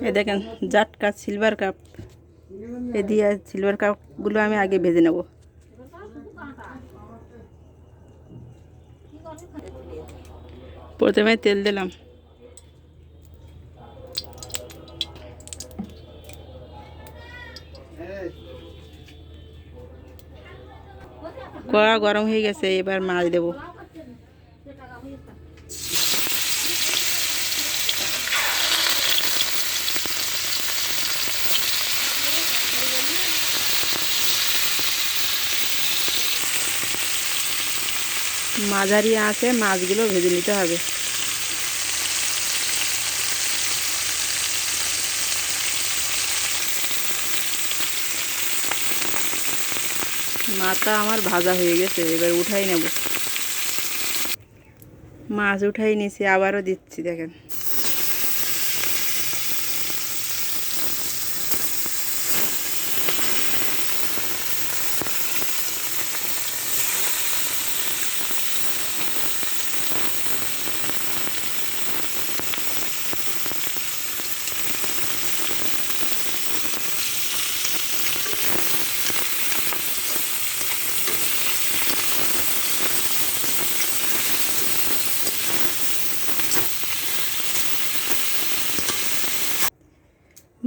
এ দেখেন জাটকা silver cup, এ দিয়ে silver কাপগুলো আমি আগে ভেজে নেব। প্রথমে তেল দিলাম, কড়া গরম হয়ে গেছে, এবার মাছ দেব। মাঝারি আঁচে মাছগুলো ভেজে নিতে হবে। মাছটা আমার ভাজা হয়ে গেছে, এবার উঠাই নেব। মাছ উঠাই নিয়েছি, আবারও দিচ্ছি। দেখেন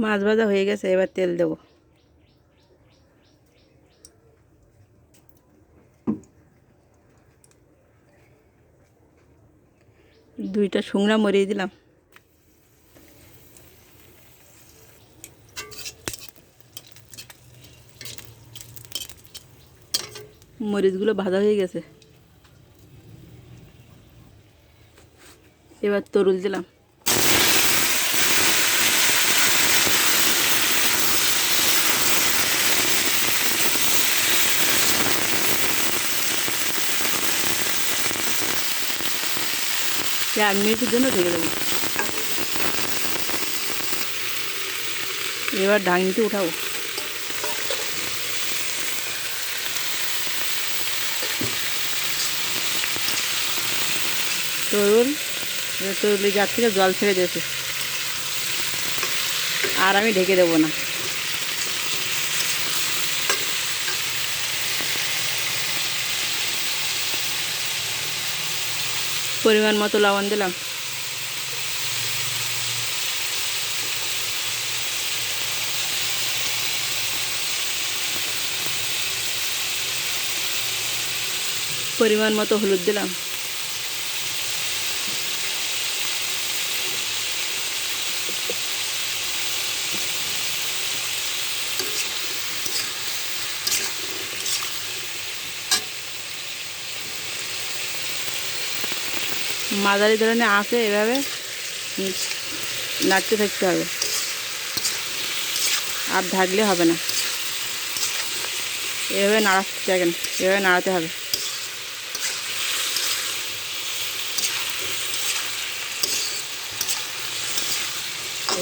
মাছ ভাজা হয়ে গেছে, এবার তেল দেব। দুইটা শুকনা মরিচ দিলাম। মরিচগুলো ভাজা হয়ে গেছে, এবার তরুল দিলাম। এক মিনিটের জন্য ঢেকে দেবো। এবার ঢাকনিতে উঠাবো। তরুলি যার থেকে জল ছেড়ে দিয়েছে, আর আমি ঢেকে দেবো না। পরিমাণ মতো লবণ দিলাম। পরিমাণ মতো হলুদ দিলাম। মাঝারি ধরনের আঁচে এভাবে নাড়তে থাকতে হবে, আর ঢাকলে হবে না। এভাবে নাড়াতে থাকেন, এভাবে নাড়াতে হবে।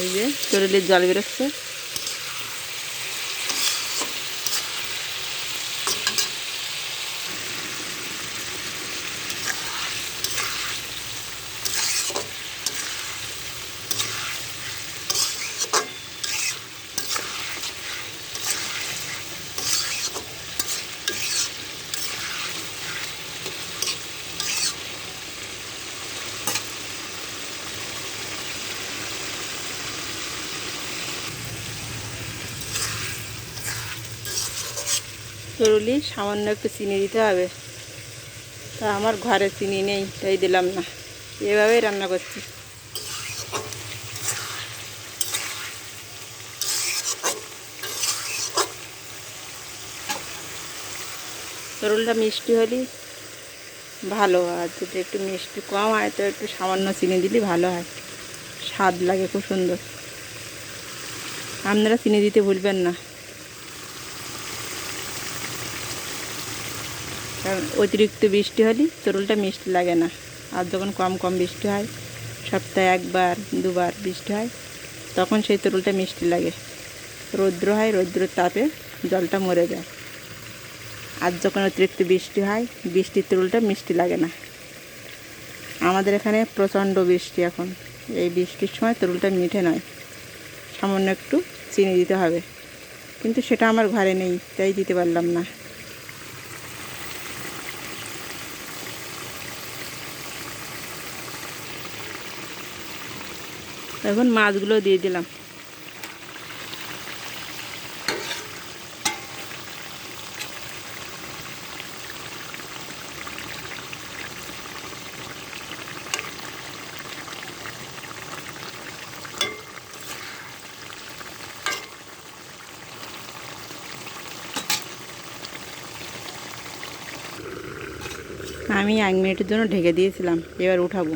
এই যে তরুলির জল বেরোচ্ছে। তরুলি সামান্য একটু চিনি দিতে হবে, তা আমার ঘরে চিনি নেই, তাই দিলাম না। এভাবেই রান্না করছি। তরুলটা মিষ্টি হলে ভালো, আর যদি একটু মিষ্টি কম হয় তো একটু সামান্য চিনি দিলে ভালো হয়, স্বাদ লাগে খুব সুন্দর। আপনারা চিনি দিতে ভুলবেন না, কারণ অতিরিক্ত বৃষ্টি হলে তরুলটা মিষ্টি লাগে না। আর যখন কম কম বৃষ্টি হয়, সপ্তাহে একবার দুবার বৃষ্টি হয়, তখন সেই তরুলটা মিষ্টি লাগে। রৌদ্র হয়, রৌদ্রের তাপে জলটা মরে যায়। আর যখন অতিরিক্ত বৃষ্টি হয়, বৃষ্টির তরুলটা মিষ্টি লাগে না। আমাদের এখানে প্রচণ্ড বৃষ্টি এখন, এই বৃষ্টির সময় তরুলটা মিঠে নয়, সামান্য একটু চিনি দিতে হবে, কিন্তু সেটা আমার ঘরে নেই, তাই দিতে পারলাম না। এখন মাছগুলো দিয়ে দিলাম। আমি 1 মিনিটের জন্য ঢেকে দিয়েছিলাম, এবার উঠাবো।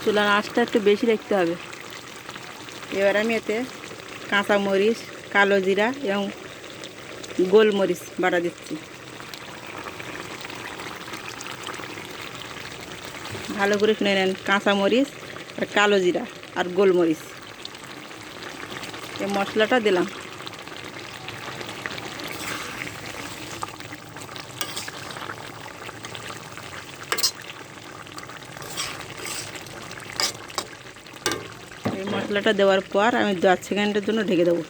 চুলার আঁচটা একটু বেশি রাখতে হবে। এবার আমি এতে কাঁচামরিচ, কালো জিরা এবং গোলমরিচ বাটা দিচ্ছি। ভালো করে শুনে নেন, কাঁচামরিচ আর কালো জিরা আর গোলমরিচ, এই মশলাটা দিলাম। এই মশলাটা দেওয়ার পর আমি 10 সেকেন্ডের জন্য ঢেকে দেবো।